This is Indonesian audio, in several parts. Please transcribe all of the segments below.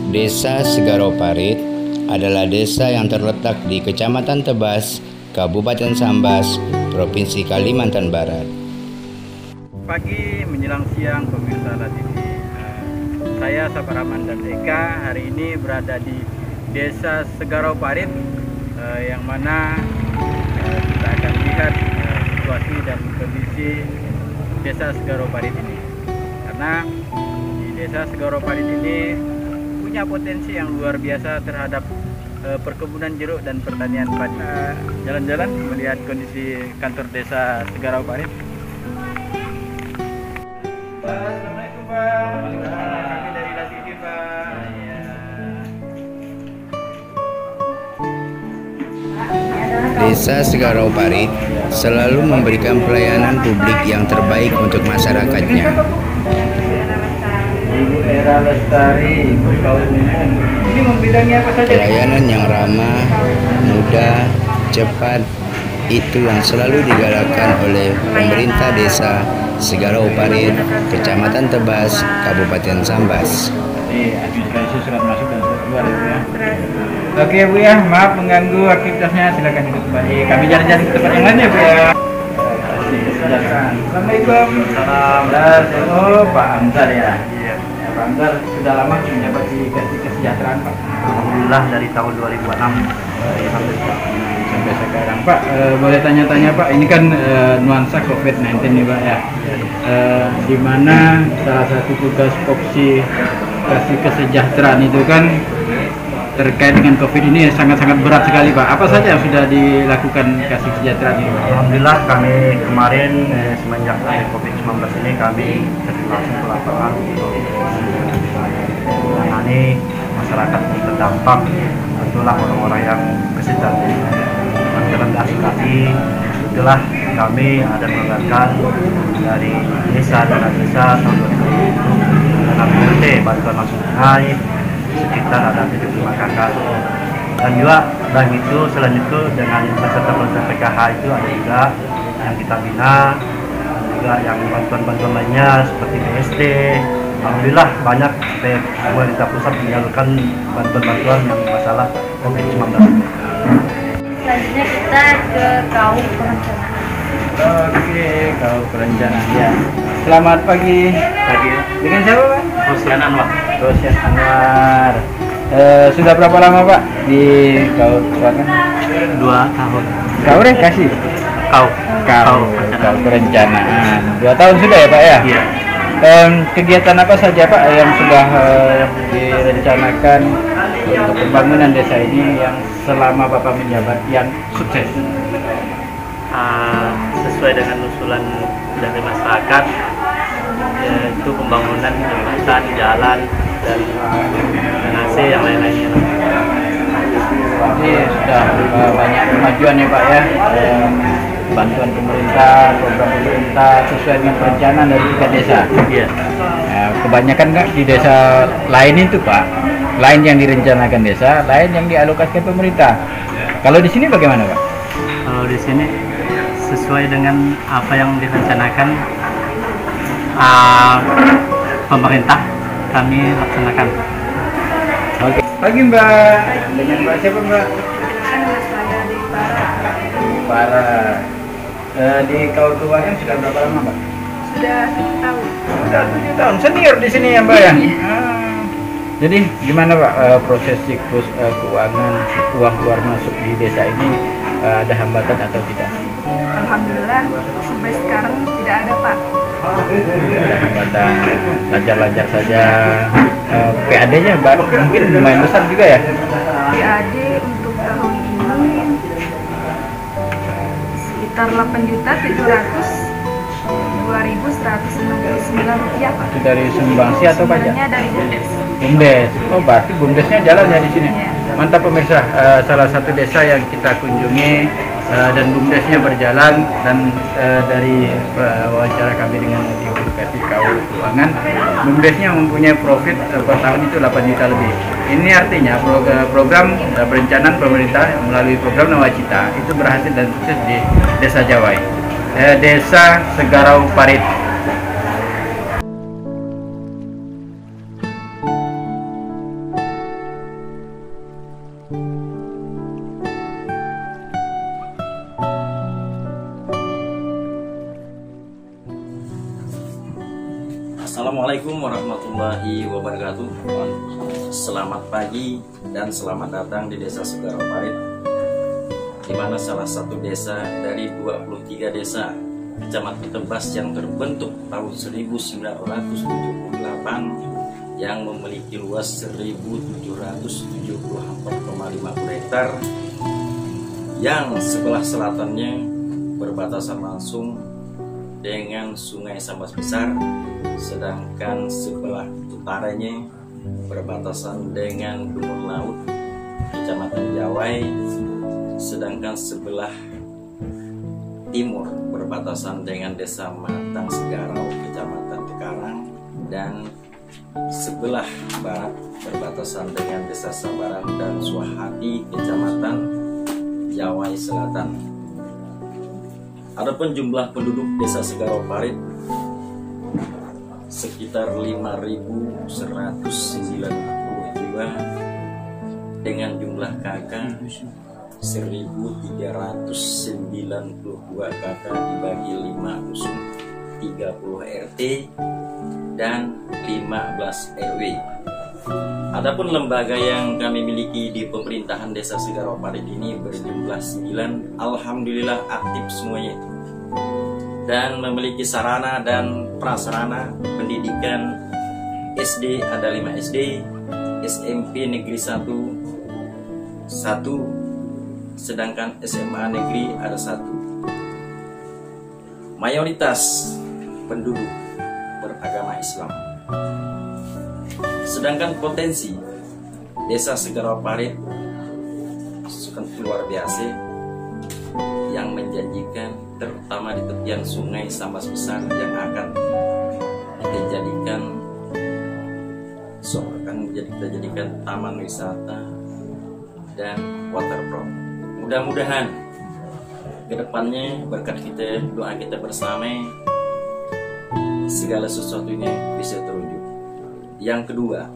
Desa Segarau Parit adalah desa yang terletak di Kecamatan Tebas, Kabupaten Sambas, Provinsi Kalimantan Barat. Pagi menjelang siang pemirsa LaTV, saya Saparaman dan Eka hari ini berada di Desa Segarau Parit, yang mana kita akan lihat situasi dan kondisi Desa Segarau Parit ini. Karena di Desa Segarau Parit ini punya potensi yang luar biasa terhadap perkebunan jeruk dan pertanian padi. Jalan-jalan melihat kondisi kantor Desa Segarau Parit. Assalamualaikum Pak. Kami dari LaTV Pak. Desa Segarau Parit selalu memberikan pelayanan publik yang terbaik untuk masyarakatnya. Ibu Era Lestari, Ibu Kaum Umum. Ini membidangi apa saja? Pelayanan yang ramah, mudah, cepat, itu yang selalu digalakkan oleh pemerintah Desa Segarau Parit, Kecamatan Tebas, Kabupaten Sambas. Administrasi surat masuk dan surat keluar ya. Oke Bu ya, maaf mengganggu aktivitasnya, silakan duduk kembali. Kami jalan-jalan ke tempat yang lain ya Bu ya. Assalamualaikum. Salam. Oh Pak Amzar ya. Pak Amzar sudah lama menjabat di Kasih Kesejahteraan Pak. Alhamdulillah dari tahun 2006 sampai sekarang Pak. Boleh tanya-tanya Pak, ini kan nuansa COVID-19 nih Pak ya. Di mana salah satu tugas Kopsi Kasih Kesejahteraan itu kan terkait dengan COVID ini sangat-sangat berat sekali Pak. Apa saja yang sudah dilakukan Kasih Kesejahteraan ini Pak? Alhamdulillah kami kemarin semenjak COVID-19 ini kami terjun langsung ke lapangan untuk menangani masyarakat yang terdampak. Itulah orang-orang yang kesulitan jalan kaki itulah kami ada menganggarkan dari desa tahun 2020 dalam BLT bantuan langsung tunai sekitar ada 75 kakak, dan juga selain itu dengan peserta PKH itu ada juga yang kita bina, dan juga yang bantuan-bantuan lainnya seperti BSD. Alhamdulillah banyak pemerintah pusat menyalurkan bantuan-bantuan yang masalah COVID-19. Selanjutnya kita ke kaum perencanaan. Oke, kaum perencanaan ya. Selamat pagi. Pagi. Dengan siapa Pak? Rosian Anwar. Rosian Anwar. Sudah berapa lama Pak di kaum perencanaan? 2 tahun. Kau deh kasih. Kau perencanaan. 2 tahun sudah ya Pak ya? Iya. Kegiatan apa saja Pak yang sudah direncanakan untuk pembangunan desa ini yang selama Bapak menjabat yang sukses? Sesuai dengan usulan dari masyarakat, yaitu pembangunan jembatan, jalan, dan AC yang lain-lainnya. Ini sudah banyak kemajuan ya Pak ya, bantuan pemerintah, program pemerintah sesuai dengan perencanaan dari tingkat desa. Iya. Kebanyakan nggak di desa lain itu Pak, lain yang direncanakan desa, lain yang dialokasikan pemerintah. Kalau di sini bagaimana Pak? Kalau di sini sesuai dengan apa yang direncanakan pemerintah, kami laksanakan. Oke. Pagi Mbak. Dengan Mbak siapa Mbak? Saya di Para. Di Kaul Keuangan sudah berapa lama Mbak? Sudah 7 tahun. Sudah 7 tahun. Senior di sini ya Mbak ya? Jadi gimana Pak proses siklus keuangan, uang keluar masuk di desa ini, ada hambatan atau tidak? Alhamdulillah sampai sekarang tidak ada Pak. Tidak ada hambatan, lancar-lancar saja. PAD-nya mungkin lumayan besar juga ya? PAD untuk tahun ini sekitar 8.700.2.169 rupiah Pak. Itu dari sumbangsi atau pajak? Sebenarnya dari BUMDes. BUMDes. Oh berarti BUMDesnya jalan ya di sini? Iya. Mantap pemirsa, salah satu desa yang kita kunjungi dan BUMDesnya berjalan, dan dari wawancara kami dengan Ibu Kati Kaul Keuangan, BUMDesnya mempunyai profit per tahun itu 8 juta lebih. Ini artinya program perencanaan pemerintah melalui program Nawacita itu berhasil dan sukses di Desa Jawai, Desa Segarau Parit. Assalamualaikum warahmatullahi wabarakatuh. Selamat pagi dan selamat datang di Desa Segarau Parit, di mana salah satu desa dari 23 desa Kecamatan Tebas yang terbentuk tahun 1978 yang memiliki luas 1.774,50 hektar, yang sebelah selatannya berbatasan langsung dengan Sungai Sambas Besar, sedangkan sebelah utaranya berbatasan dengan Gunung Laut Kecamatan Jawai, sedangkan sebelah timur berbatasan dengan Desa Matang Segarau Kecamatan Tekarang, dan sebelah barat berbatasan dengan Desa Sabaran dan Suahati Kecamatan Jawai Selatan. Adapun jumlah penduduk Desa Segarau Parit sekitar 5.190 jiwa dengan jumlah KK 1.392 KK dibagi 5 dusun, 30 RT dan 15 RW. Adapun lembaga yang kami miliki di pemerintahan Desa Segarau Parit ini berjumlah 9, alhamdulillah aktif semuanya, dan memiliki sarana dan prasarana pendidikan. SD ada 5 SD, SMP Negeri 1, sedangkan SMA Negeri ada 1. Mayoritas penduduk beragama Islam. Sedangkan potensi Desa Segarau Parit luar biasa yang menjanjikan, terutama di tepian Sungai Sambas Besar yang akan kita jadikan taman wisata dan waterfront. Mudah-mudahan kedepannya berkat kita, doa kita bersama, segala sesuatunya bisa terwujud. Yang kedua,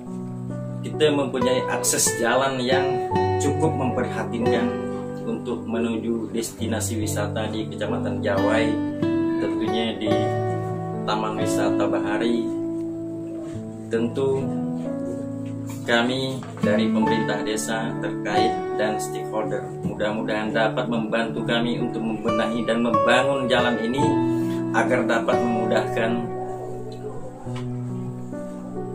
kita mempunyai akses jalan yang cukup memprihatinkan untuk menuju destinasi wisata di Kecamatan Jawai, tentunya di Taman Wisata Bahari. Tentu kami dari pemerintah desa terkait dan stakeholder mudah-mudahan dapat membantu kami untuk membenahi dan membangun jalan ini agar dapat memudahkan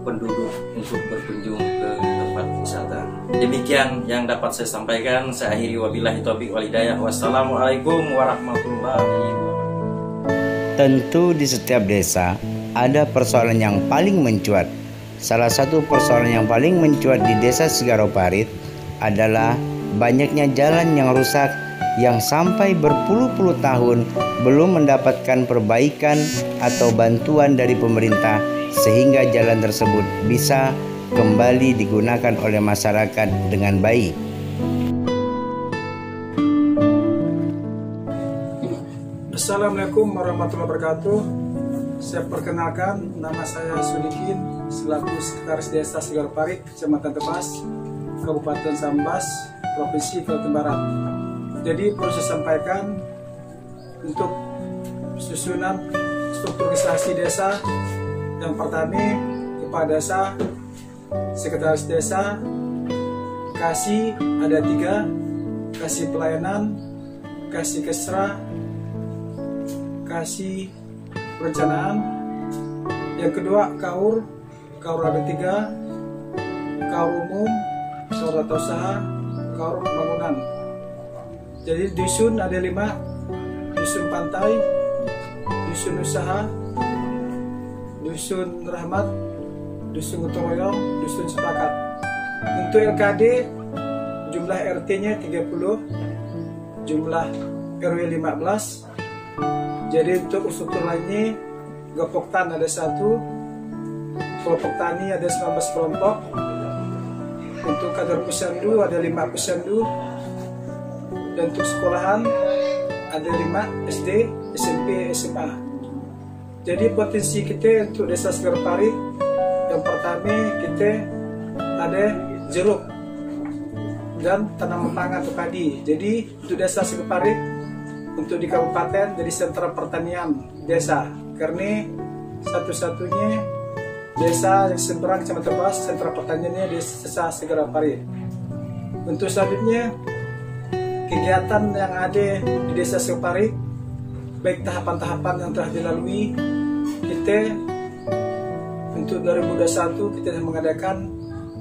penduduk untuk berkunjung ke tempat wisata. Demikian yang dapat saya sampaikan. Saya akhiri, wabillahi taufiq wal hidayah. Wassalamualaikum warahmatullahi wabarakatuh. Tentu di setiap desa ada persoalan yang paling mencuat. Salah satu persoalan yang paling mencuat di Desa Segarau Parit adalah banyaknya jalan yang rusak yang sampai berpuluh-puluh tahun belum mendapatkan perbaikan atau bantuan dari pemerintah, sehingga jalan tersebut bisa kembali digunakan oleh masyarakat dengan baik. Assalamualaikum warahmatullahi wabarakatuh. Saya perkenalkan, nama saya Sudikin, selaku Sekretaris Desa Segarau Parit, Kecamatan Tebas, Kabupaten Sambas, Provinsi Kalimantan Barat. Jadi perlu saya sampaikan untuk susunan strukturisasi desa. Yang pertama, kepala desa, sekretaris desa, kasih ada 3, kasih pelayanan, kasih kesra, kasih perencanaan. Yang kedua, kaur ada 3, kaur umum, kaur tata usaha, kaur pembangunan. Jadi dusun ada 5, dusun pantai, dusun usaha, dusun rahmat, dusun gotong royong, dusun sepakat. Untuk LKD jumlah RT-nya 30, jumlah RW 15. Jadi untuk struktur lainnya, Gopok Tan ada 1, kelompok tani ada 19 kelompok. Untuk kader pusandu ada 5 pusandu. Dan untuk sekolahan ada 5 SD, SMP, SMA. Jadi potensi kita untuk Desa Segarau Parit, yang pertama kita ada jeruk dan tanaman pangan atau padi. Jadi untuk Desa Segarau Parit, untuk di kabupaten jadi sentra pertanian desa, karena satu-satunya desa yang seberang Kecamatan Tebas, sentra pertaniannya di Desa Segara Parit. Untuk selanjutnya, kegiatan yang ada di Desa Segara Parit, baik tahapan-tahapan yang telah dilalui, kita untuk 2021 kita mengadakan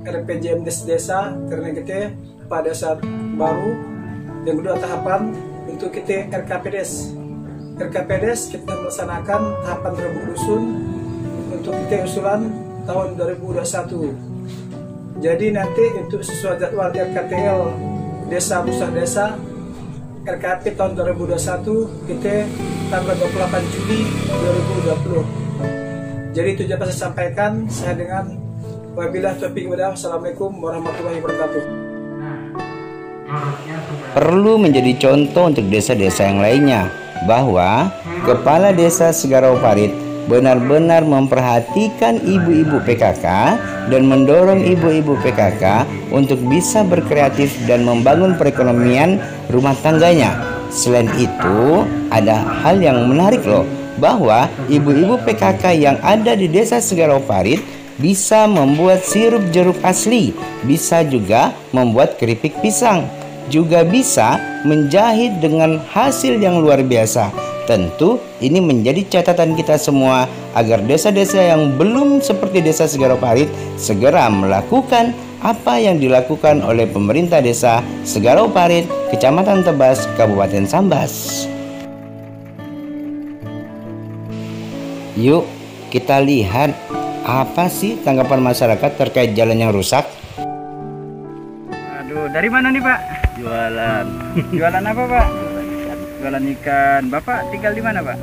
RPJM Desa karena kita pada saat baru. Yang kedua tahapan untuk kita RKPDes. RKPDes kita melaksanakan tahapan rembuk dusun untuk kita usulan tahun 2021. Jadi nanti untuk sesuai jadwal RKTL Desa Pusat Desa RKP tahun 2021 kita tanggal 28 Juli 2020. Jadi itu dapat saya sampaikan. Saya dengan wabillahi taufiq wal hidayah. Assalamualaikum warahmatullahi wabarakatuh. Perlu menjadi contoh untuk desa-desa yang lainnya bahwa Kepala Desa Segarau Parit benar-benar memperhatikan ibu-ibu PKK dan mendorong ibu-ibu PKK untuk bisa berkreatif dan membangun perekonomian rumah tangganya. Selain itu, ada hal yang menarik loh, bahwa ibu-ibu PKK yang ada di Desa Segarau Parit bisa membuat sirup jeruk asli, bisa juga membuat keripik pisang, juga bisa menjahit dengan hasil yang luar biasa. Tentu ini menjadi catatan kita semua agar desa-desa yang belum seperti Desa Segarau Parit segera melakukan apa yang dilakukan oleh pemerintah Desa Segarau Parit, Kecamatan Tebas, Kabupaten Sambas. Yuk kita lihat apa sih tanggapan masyarakat terkait jalan yang rusak. Aduh, dari mana nih Pak? Jualan. Jualan apa Pak? Jualan ikan. Bapak tinggal di mana Pak?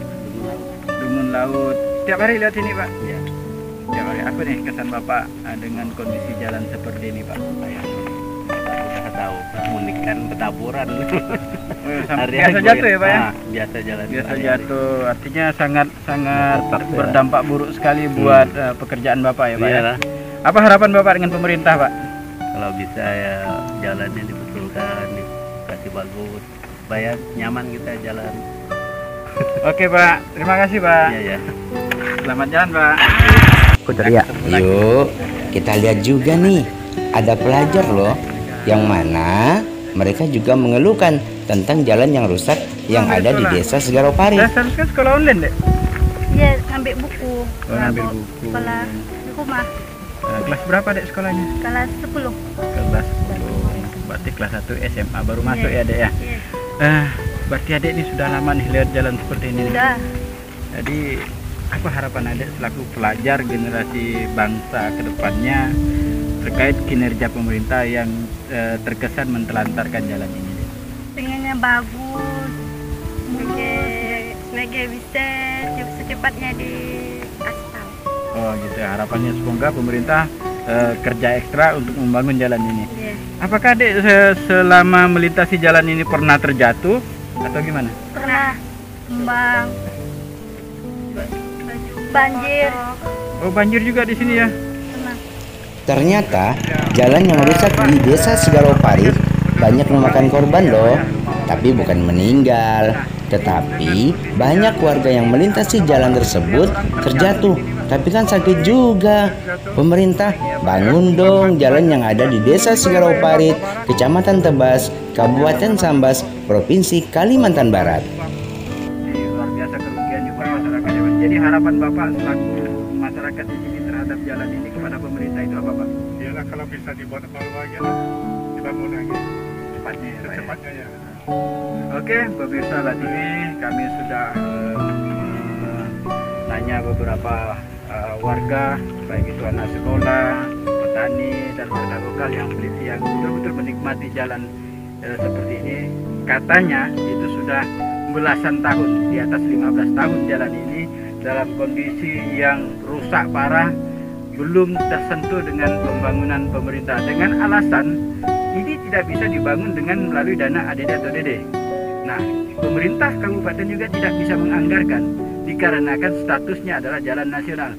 Dungun Laut. Tiap hari lihat ini Pak? Ya, Tiap hari. Apa nih kesan Bapak dengan kondisi jalan seperti ini Pak? saya tahu unik kan ketaburan. Biasa jatuh ya Pak ya? Biasa jalan. Biasa jatuh. Artinya sangat berdampak buruk sekali buat pekerjaan Bapak ya Pak ya? Iyalah. Apa harapan Bapak dengan pemerintah Pak? Kalau bisa ya jalannya dibetulkan, dikasih bagus, supaya nyaman kita jalan. Oke Pak, terima kasih Pak. Iya ya. Selamat jalan Pak. Yuk kita lihat juga nih, ada pelajar loh yang mana mereka juga mengeluhkan tentang jalan yang rusak yang ada di Desa Segarau Parit. Seharusnya sekolah online deh. Iya, ambil buku. Ngambil buku. Sekolah di rumah. Kelas berapa dek sekolahnya? Kelas 10. Kelas 10. Berarti kelas 1 SMA baru masuk ya dek ya? Iya. Berarti adek ini sudah lama nih lihat jalan seperti ini. Sudah. Jadi apa harapan adek selaku pelajar generasi bangsa ke depannya terkait kinerja pemerintah yang terkesan mentelantarkan jalan ini? Pengennya bagus. Mungkin bisa secepatnya di aspal. Oh gitu, harapannya semoga pemerintah kerja ekstra untuk membangun jalan ini. Iya. Apakah adek selama melintasi jalan ini pernah terjatuh atau gimana? Pernah tumbang. Banjir. Oh banjir juga di sini ya? Pernah. Ternyata jalan yang rusak di Desa Segarau Parit banyak memakan korban loh. Tapi bukan meninggal, tetapi banyak warga yang melintasi jalan tersebut terjatuh. Tapi kan sakit juga. Pemerintah bangun dong jalan yang ada di Desa Segarau Parit, Kecamatan Tebas, Kabupaten Sambas, Provinsi Kalimantan Barat. Luar biasa kerugian juga masyarakat. Jadi harapan Bapak selaku masyarakat di sini terhadap jalan ini kepada pemerintah itu apa Pak? Iyalah kalau bisa dibuat baru lagi lah, dibangun lagi Cepatnya ya Pak ya? secepatnya ya. Oke, pemirsa La TV, kami sudah nanya beberapa warga, baik itu anak sekolah, petani, dan warga lokal yang betul-betul menikmati jalan seperti ini. Katanya itu sudah belasan tahun, di atas 15 tahun jalan ini dalam kondisi yang rusak parah, belum tersentuh dengan pembangunan pemerintah, dengan alasan ini tidak bisa dibangun dengan melalui dana ADD atau DD. Nah, pemerintah kabupaten juga tidak bisa menganggarkan dikarenakan statusnya adalah jalan nasional.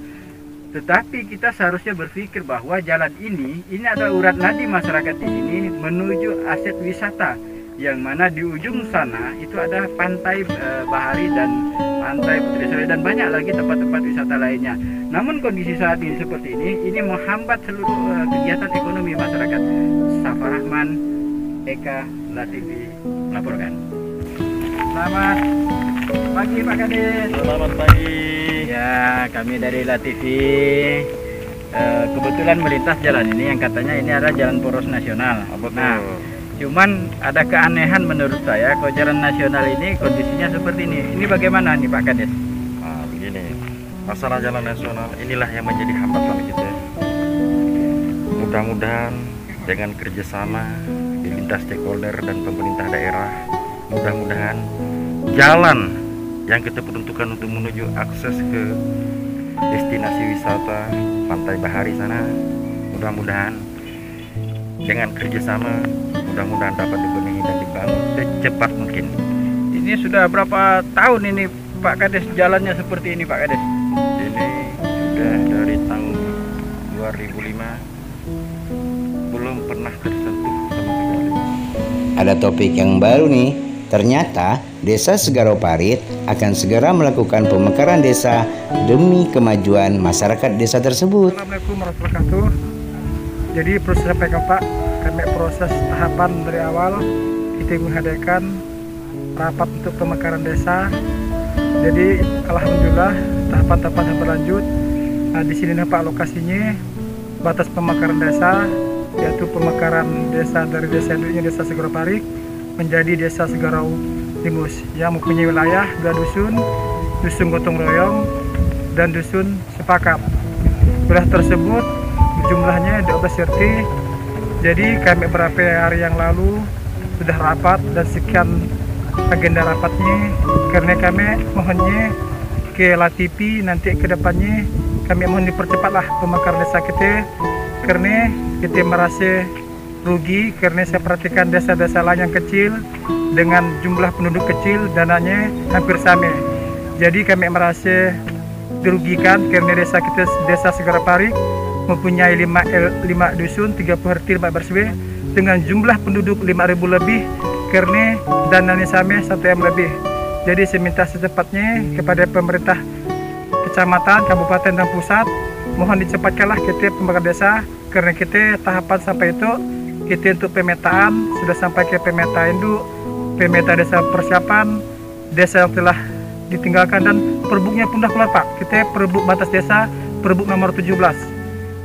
Tetapi kita seharusnya berpikir bahwa jalan ini adalah urat nadi masyarakat di sini menuju aset wisata, yang mana di ujung sana itu ada pantai bahari dan pantai Putri Salju dan banyak lagi tempat-tempat wisata lainnya. Namun kondisi saat ini seperti ini menghambat seluruh kegiatan ekonomi masyarakat. Safa Rahman, Eka, Latifi melaporkan. Selamat pagi Pak Kades. Selamat pagi. Ya, kami dari Latifi kebetulan melintas jalan ini yang katanya ini adalah jalan poros nasional. Nah, cuman ada keanehan menurut saya kalau jalan nasional ini kondisinya seperti ini. Ini bagaimana nih Pak Kades? Nah, begini, masalah jalan nasional inilah yang menjadi hambatan kita. Mudah-mudahan dengan kerjasama di lintas stakeholder dan pemerintah daerah, mudah-mudahan jalan yang kita peruntukkan untuk menuju akses ke destinasi wisata Pantai Bahari sana, mudah-mudahan dengan kerjasama mudah-mudahan dapat dibenahi dan dibangun secepat mungkin. Ini sudah berapa tahun ini Pak Kades jalannya seperti ini Pak Kades? Ini sudah dari tahun 2005 belum pernah tersentuh sama sekali. Ada topik yang baru nih. Ternyata Desa Segarau Parit akan segera melakukan pemekaran desa demi kemajuan masyarakat desa tersebut. Assalamualaikum warahmatullahi wabarakatuh. Jadi proses sampaikan Pak, kami proses tahapan dari awal kita mengadakan rapat untuk pemekaran desa. Jadi alhamdulillah tahapan-tahapan yang berlanjut. Nah, di sini Pak lokasinya batas pemekaran desa, yaitu pemekaran desa dari desa induknya Desa Segarau Parit menjadi Desa Segarau Limus yang mempunyai wilayah 2 dusun, Dusun Gotong Royong dan Dusun Sepakat. Wilayah tersebut jumlahnya 12 RT. Jadi kami beberapa hari yang lalu sudah rapat dan sekian agenda rapatnya, karena kami mohonnya ke Latifi nanti ke depannya kami mohon dipercepatlah pemekaran desa kita, karena kita merasa rugi karena saya perhatikan desa-desa lain yang kecil dengan jumlah penduduk kecil dananya hampir sama. Jadi kami merasa dirugikan karena desa kita Desa Segarau Parit mempunyai 5 dusun, 30 RT 14 RW dengan jumlah penduduk 5.000 lebih karena dananya sama 1 M lebih. Jadi saya minta secepatnya kepada pemerintah kecamatan, kabupaten dan pusat mohon dicepatkanlah kita pemekaran desa, karena kita tahapan sampai itu kita untuk pemetaan sudah sampai ke pemeta induk, pemeta desa persiapan, desa yang telah ditinggalkan dan perbuknya pun dah keluar Pak. Kita perbuk batas desa, perbuk nomor 17.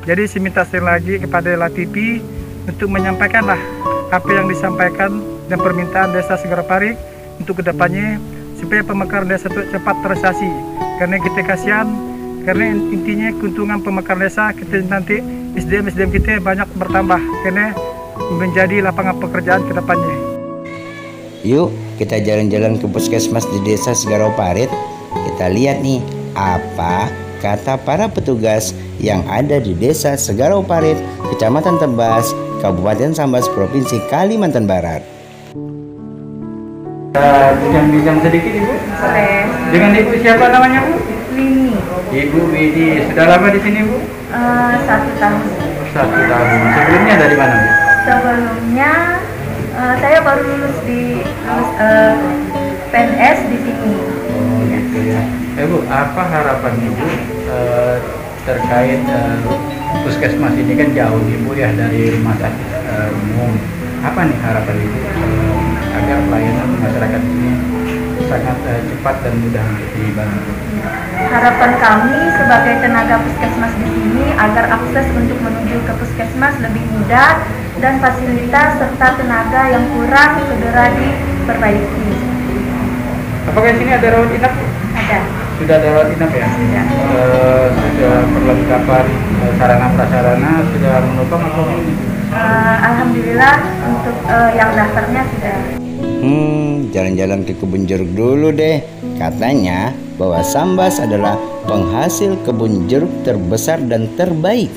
Jadi saya minta sekali lagi kepada Latifi untuk menyampaikanlah apa yang disampaikan dan permintaan Desa Segarau Parit untuk kedepannya supaya pemekaran desa itu cepat terrealisasi. Karena kita kasihan, karena intinya keuntungan pemekaran desa kita nanti SDM kita banyak bertambah karena menjadi lapangan pekerjaan ke depannya. Yuk kita jalan-jalan ke puskesmas di Desa Segarau Parit. Kita lihat nih apa kata para petugas yang ada di Desa Segarau Parit, Kecamatan Tebas, Kabupaten Sambas, Provinsi Kalimantan Barat. Bincang sedikit Ibu. Boleh. Dengan Ibu siapa namanya Bu? Lini. Ibu Widi. Sudah lama di sini Bu? 1 tahun. 1 tahun. Sebelumnya dari mana Bu? Sebelumnya saya baru lulus PNS di sini. Oh gitu ya. Bu, apa harapan Ibu terkait puskesmas ini kan jauh Ibu ya dari rumah sakit umum. Apa nih harapan Ibu agar pelayanan masyarakat ini sangat cepat dan mudah untuk dibantu? Harapan kami sebagai tenaga puskesmas di sini agar akses untuk menuju ke puskesmas lebih mudah dan fasilitas serta tenaga yang kurang segera diperbaiki. Apakah di sini ada rawat inap? Ada. Sudah ada rawat inap ya? Sudah. Sudah perlengkapan sarana prasarana sudah menopang atau belum? Alhamdulillah untuk yang daftarnya sudah. Jalan-jalan ke kebun jeruk dulu deh. Katanya bahwa Sambas adalah penghasil kebun jeruk terbesar dan terbaik.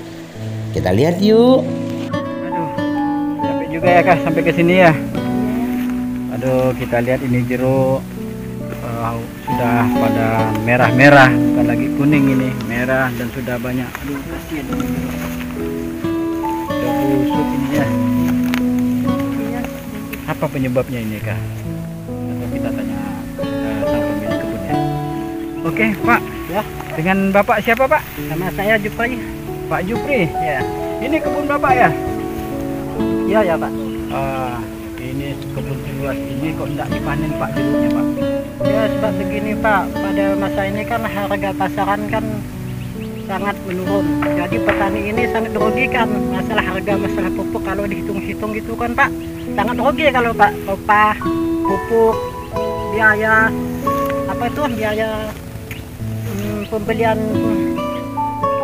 Kita lihat yuk. Aduh, capek juga ya Kak sampai ke sini ya. Aduh, kita lihat ini jeruk sudah pada merah-merah, bukan lagi kuning ini, merah dan sudah banyak. Aduh, kasihan. Sudah busuk ini ya. Apa penyebabnya ini Kak? Atau kita tanya sang pemilik kebunnya. Oke, Pak. Ya. Dengan Bapak siapa, Pak? Sama saya Jupri. Pak Jupri. Ya. Ini kebun Bapak ya? Iya ya Pak. Ini kebun seluas ini kok tidak dipanen Pak jeruknya, Pak? Ya sebab begini Pak, pada masa ini kan harga pasaran kan sangat menurun. Jadi petani ini sangat dirugikan. Masalah harga, masalah pupuk kalau dihitung-hitung gitu kan Pak, sangat rugi kalau Pak. Upah, pupuk, biaya apa itu biaya pembelian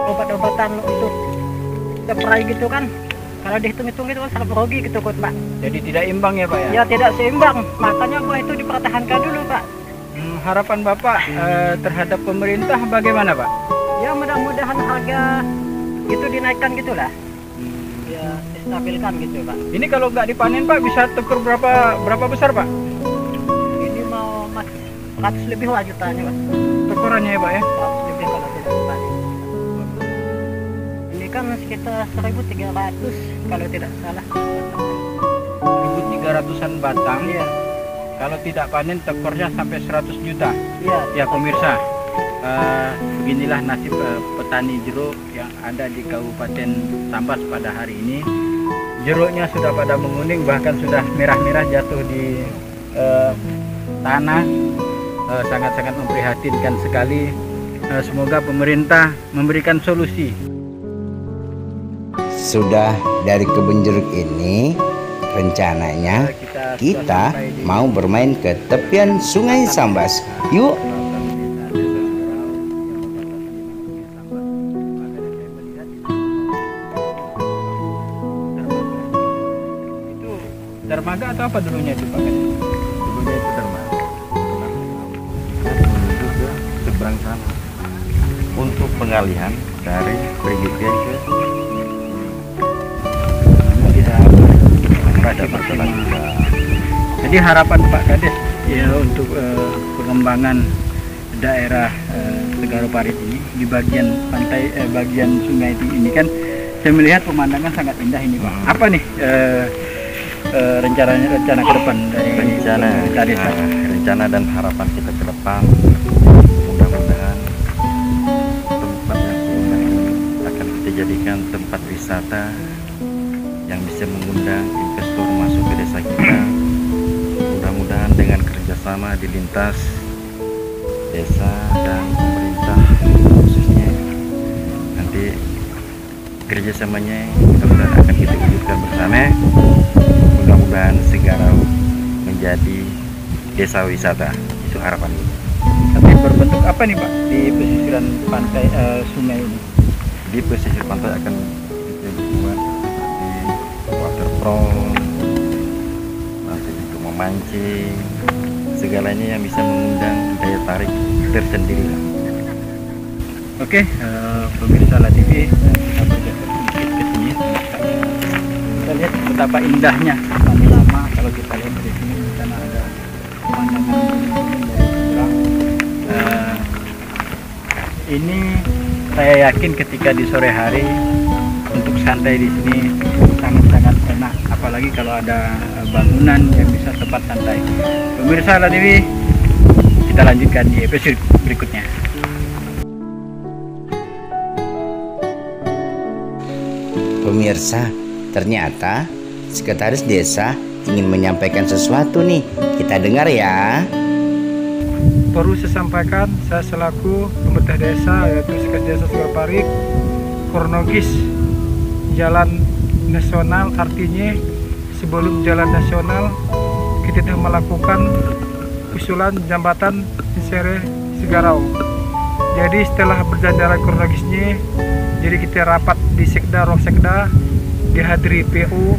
obat-obatan untuk spray gitu kan. Kalau dihitung-hitung itu kan sangat merugi gitu Pak. Jadi tidak imbang ya Pak ya? Ya tidak seimbang, makanya buah itu dipertahankan dulu Pak. Harapan Bapak terhadap pemerintah bagaimana Pak? Ya mudah-mudahan harga itu dinaikkan gitulah. Ya distabilkan gitu Pak. Ini kalau nggak dipanen Pak bisa tekur berapa besar Pak? Ini mau 100 lebih lah jutanya Pak. Tukurannya ya Pak ya? 100 lebih kalau tidak dipanen. Ini kan sekitar 1.300 kalau tidak salah. 1.300-an batang. Iya. Kalau tidak panen tekornya sampai 100 juta. Iya. Ya pemirsa, beginilah nasib petani jeruk yang ada di Kabupaten Sambas pada hari ini. Jeruknya sudah pada menguning, bahkan sudah merah-merah jatuh di tanah. Sangat-sangat memprihatinkan sekali. Semoga pemerintah memberikan solusi. Sudah dari kebun jeruk ini, rencananya kita mau bermain ke tepian Sungai Sambas. Yuk! Itu dermaga atau apa dulunya itu Pak? Dulunya itu dermaga. Menuju ke seberang sana untuk pengalihan dari Brigitier ke Jadi harapan Pak Kades ya untuk pengembangan daerah Segaro Parit ini di bagian pantai bagian sungai ini kan saya melihat pemandangan sangat indah ini Pak. Apa nih rencana ke depan dari rencana dan harapan kita ke depan, mudah-mudahan tempat yang indah ini akan kita jadikan tempat wisata yang bisa mengundang investor masuk ke desa kita. Mudah-mudahan dengan kerjasama di lintas desa dan pemerintah khususnya, nanti kerjasamanya mudah-mudahan akan kita wujudkan bersama. Mudah-mudahan Segarau menjadi desa wisata, itu harapan kita. Tapi berbentuk apa nih Pak di pesisiran pantai sungai ini? Di pesisir pantai akan kita buat waterfront, nanti untuk memancing, segalanya yang bisa mengundang daya tarik tersendiri lah. Oke, pemirsa La TV, kita bergeser sedikit ke sini. Kita lihat betapa indahnya panorama kalau kita lihat dari sini. Di sana ada pemandangan dari seberang. Ini saya yakin ketika di sore hari untuk santai di sini sangat-sangat enak, apalagi kalau ada bangunan yang bisa tempat santai. Pemirsa La TV, kita lanjutkan di episode berikutnya. Pemirsa, ternyata sekretaris desa ingin menyampaikan sesuatu nih. Kita dengar ya. Perlu saya sampaikan, saya selaku pemerintah desa, yaitu Sekretaris Desa Segaro Parit, kronologis jalan nasional, artinya sebelum jalan nasional kita telah melakukan usulan jembatan Sere Segarau. Jadi setelah berjalan kronologisnya, jadi kita rapat di Sekda, ruang Sekda, dihadiri PU,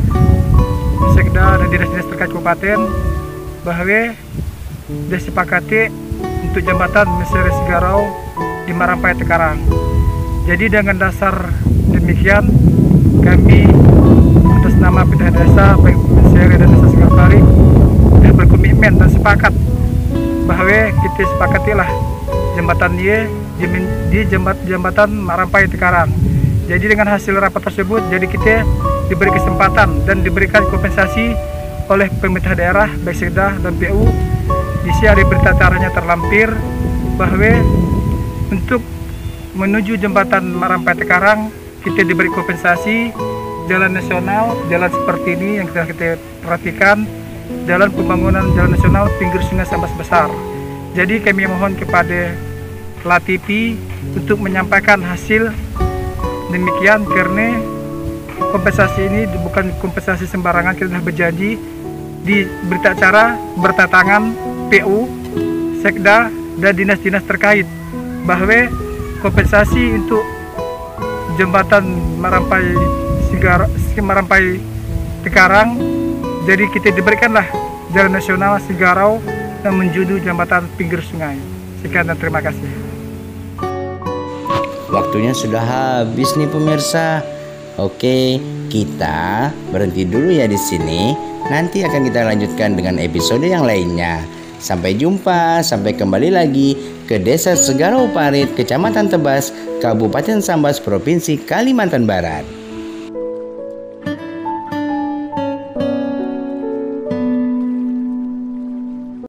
Sekda dan dinas-dinas terkait kabupaten, bahwa disepakati untuk jembatan Sere Segarau di Marampai Tekarang. Jadi dengan dasar demikian, kami atas nama Pimpinan Desa baik Sere dan Desa Segaro Parit sudah berkomitmen dan sepakat bahwa kita sepakatilah jembatan di jembatan Marampai Tekarang. Jadi dengan hasil rapat tersebut, jadi kita diberi kesempatan dan diberikan kompensasi oleh pemerintah daerah baik Sekda dan PU. Di sini ada berita acaranya terlampir bahwa untuk menuju jembatan Marampai Tekarang kita diberi kompensasi jalan nasional, jalan seperti ini yang kita perhatikan, jalan pembangunan jalan nasional pinggir Sungai Sambas Besar. Jadi kami mohon kepada Latifi untuk menyampaikan hasil demikian, karena kompensasi ini bukan kompensasi sembarangan. Kita sudah berjanji di berita acara bertatangan PU, Sekda dan dinas-dinas terkait bahwa kompensasi untuk jembatan Marampai Tekarang, jadi kita diberikanlah jalan nasional Sigarau dan menuju jembatan pinggir sungai. Sekian dan terima kasih. Waktunya sudah habis nih pemirsa. Oke, kita berhenti dulu ya di sini. Nanti akan kita lanjutkan dengan episode yang lainnya. Sampai jumpa, sampai kembali lagi ke Desa Segarau Parit, Kecamatan Tebas, Kabupaten Sambas, Provinsi Kalimantan Barat.